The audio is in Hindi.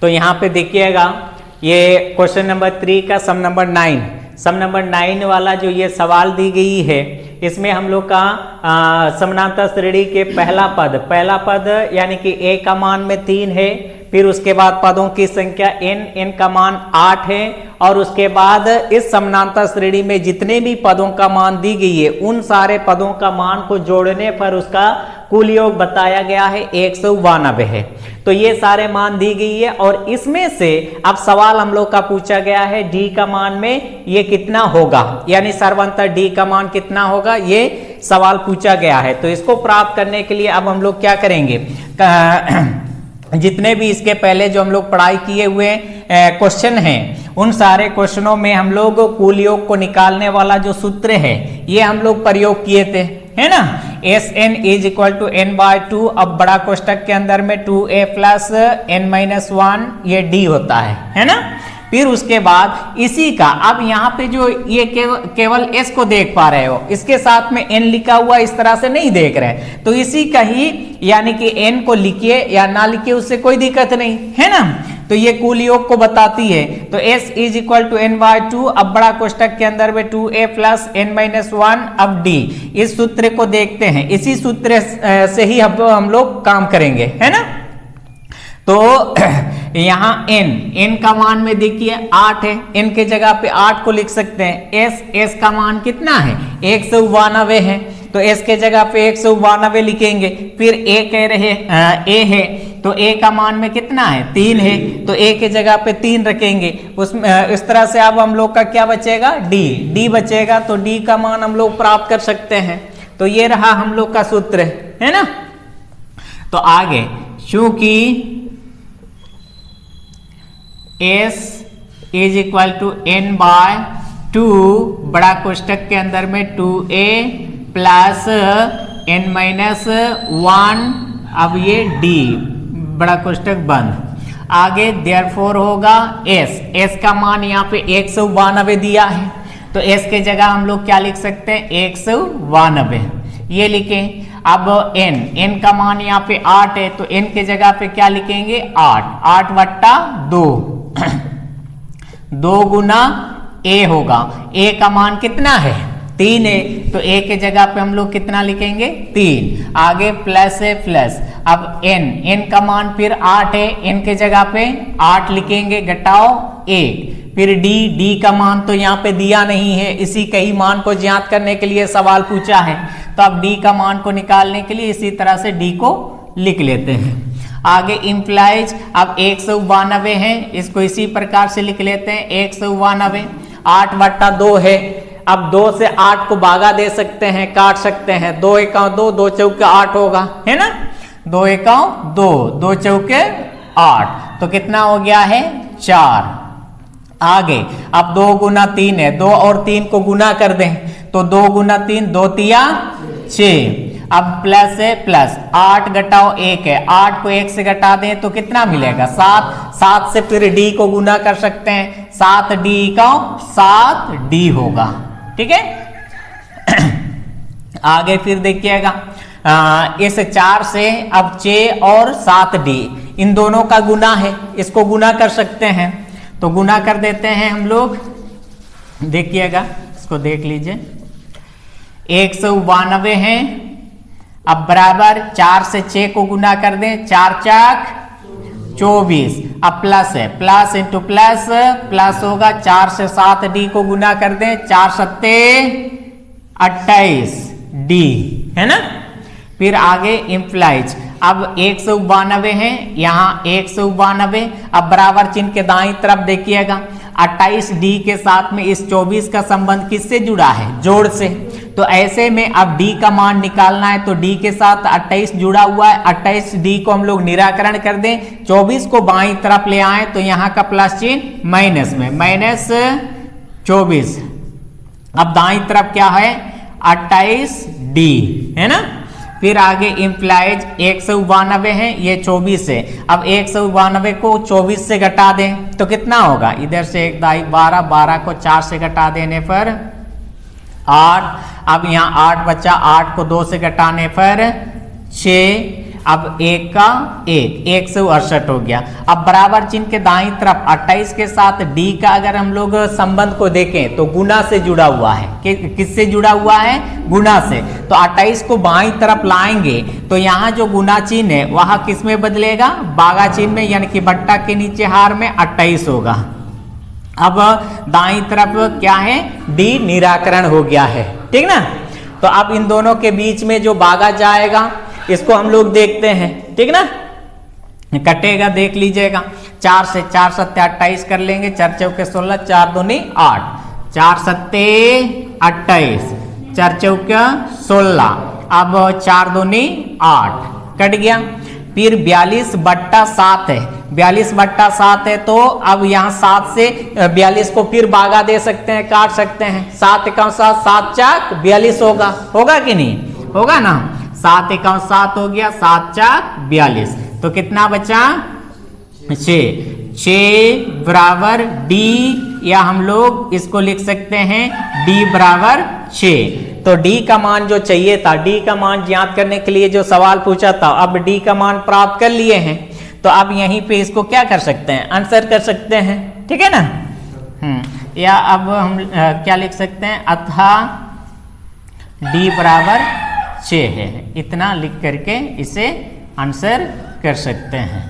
तो यहाँ पे देखिएगा ये क्वेश्चन नंबर 3 का सम नंबर 9, सम नंबर 9 वाला जो ये सवाल दी गई है, इसमें हम लोग का समानांतर श्रेणी के पहला पद यानी कि a का मान में 3 है, फिर उसके बाद पदों की संख्या n का मान 8 है, और उसके बाद इस समानांतर श्रेणी में जितने भी पदों का मान दी गई है उन सारे पदों का मान को जोड़ने पर उसका कुल योग बताया गया है 192 है। तो ये सारे मान दी गई है, और इसमें से अब सवाल हम लोग का पूछा गया है d का मान में ये कितना होगा, यानी सर्वांतर d का मान कितना होगा, ये सवाल पूछा गया है। तो इसको प्राप्त करने के लिए अब हम लोग क्या करेंगे, जितने भी इसके पहले जो हम लोग पढ़ाई किए हुए क्वेश्चन हैं उन सारे क्वेश्चनों में हम लोग कुल योग को निकालने वाला जो सूत्र है ये हम लोग प्रयोग किए थे, है ना। Sn is equal to n/2, अब बड़ा कोष्टक के अंदर में 2a प्लस n-1 ये d होता है ना। फिर उसके बाद इसी का अब यहाँ पे जो ये केवल s को देख पा रहे हो, इसके साथ में n लिखा हुआ इस तरह से नहीं देख रहे, तो इसी का ही यानी कि n को लिखिए या ना लिखिए उससे कोई दिक्कत नहीं, है ना। तो ये कुल योग को बताती है। तो s is equal to n/2, अब बड़ा कोष्टक के अंदर में 2a प्लस n-1 अब d, इस सूत्र को देखते हैं, इसी सूत्र से ही हम लोग काम करेंगे, है ना। तो यहाँ n का मान में देखिए 8 है, n के जगह पे 8 को लिख सकते हैं। s का मान कितना है 192 है, तो s के जगह पे 192 लिखेंगे। फिर a कह रहे a है, तो a का मान में कितना है 3 है, तो a के जगह पे 3 रखेंगे। उसमें इस तरह से अब हम लोग का क्या बचेगा d बचेगा, तो d का मान हम लोग प्राप्त कर सकते हैं। तो ये रहा हम लोग का सूत्र, है ना। तो आगे चूंकि s is equal to n/2, बड़ा कोष्टक के अंदर में 2a प्लस n-1, अब ये d, बड़ा कोष्टक बंद। आगे देयरफॉर होगा s का मान यहाँ पे 192 दिया है, तो s के जगह हम लोग क्या लिख सकते हैं 192, ये लिखें। अब n का मान यहाँ पे 8 है, तो n के जगह पे क्या लिखेंगे 8 बट्टा 2 2 गुना a होगा, a का मान कितना है 3 है, तो a के जगह पे हम लोग कितना लिखेंगे 3। आगे प्लस है प्लस, अब n का मान फिर 8 है, n के जगह पे 8 लिखेंगे, घटाओ 1। फिर d का मान तो यहाँ पे दिया नहीं है, इसी के ही मान को ज्ञात करने के लिए सवाल पूछा है, तो अब d का मान को निकालने के लिए इसी तरह से d को लिख लेते हैं। आगे इंप्लाइज, अब 192 है, इसको इसी प्रकार से लिख लेते हैं 192, 8 बट्टा 2 है। अब 2 से 8 को भागा दे सकते हैं, काट सकते हैं, 2 एका 2, 2 चौके 8 होगा, है ना। 2 एका 2, 2 चौके 8, तो कितना हो गया है 4। आगे अब 2 गुना 3 है, 2 और 3 को गुना कर दें, तो 2 गुना 3 2 तिया 6। अब प्लस है प्लस, 8 घटाओ 1 है, 8 को 1 से घटा दें तो कितना मिलेगा 7 से फिर d को गुना कर सकते हैं, 7d का 7d होगा, ठीक है। आगे फिर देखिएगा इस 4 से अब 6 और 7d इन दोनों का गुना है, इसको गुना कर सकते हैं, तो गुना कर देते हैं हम लोग। देखिएगा इसको देख लीजिए, 192 है, अब बराबर 4 से 6 को गुना कर दें, 4 चाक 24, अब प्लस है, प्लस इंटू प्लस प्लस होगा, 4 से 7d को गुना कर दें, 4 सत्ते 28d, है ना। फिर आगे इंप्लाइज, अब 192 है, यहाँ 192, अब बराबर चिन्ह के दाईं तरफ देखिएगा, 28d के साथ में इस 24 का संबंध किससे जुड़ा है जोड़ से, तो ऐसे में अब d का मान निकालना है, तो d के साथ 28 जुड़ा हुआ है, 28d को हम लोग निराकरण कर दें, 24 को बाईं तरफ ले आए तो यहाँ का प्लस चिन्ह माइनस में, -24, अब दाईं तरफ क्या है 28d, है ना। फिर आगे इंप्लाइज 192 है, ये 24 है, अब 192 को 24 से घटा दें तो कितना होगा, इधर से 1 दाई 12, 12 को 4 से घटा देने पर 8, अब यहाँ 8 बचा, 8 को 2 से घटाने पर 6, अब 1 का 1, 168 हो गया। अब बराबर चिन्ह के दाईं तरफ 28 के साथ d का अगर हम लोग संबंध को देखें तो गुना से जुड़ा हुआ है। किससे जुड़ा हुआ है? गुना से। तो 28 को बाईं तरफ लाएंगे तो यहाँ जो गुना चिन्ह है वह किस में बदलेगा? बागा चिन्ह में, यानी कि बट्टा के नीचे हार में 28 होगा। अब दाईं तरफ क्या है? d निराकरण हो गया है, ठीक ना। तो अब इन दोनों के बीच में जो बागा जाएगा इसको हम लोग देखते हैं, ठीक ना। कटेगा, देख लीजिएगा। 4 से 4 सत्ते 28 कर लेंगे, 4 चौके 16, 4 दूनी 8, 4 सत्ते 28, 4 चौके 16, अब 4 दूनी 8 कट गया। फिर 42/7 है, 42/7 है तो अब यहाँ 7 से 42 को फिर बागा दे सकते हैं, काट सकते हैं। 7 × 7, 7 चाक 42 होगा, होगा कि नहीं? होगा ना। 7 × 7 हो गया, 7 चाक 42, तो कितना बचा? 6 बराबर d, या हम लोग इसको लिख सकते हैं d बराबर 6। तो d का मान जो चाहिए था, d का मान ज्ञात करने के लिए जो सवाल पूछा था, अब d का मान प्राप्त कर लिए हैं। तो अब यहीं पे इसको क्या कर सकते हैं? आंसर कर सकते हैं, ठीक है ना। या अब हम क्या लिख सकते हैं? अतः d बराबर 6 है, इतना लिख करके इसे आंसर कर सकते हैं।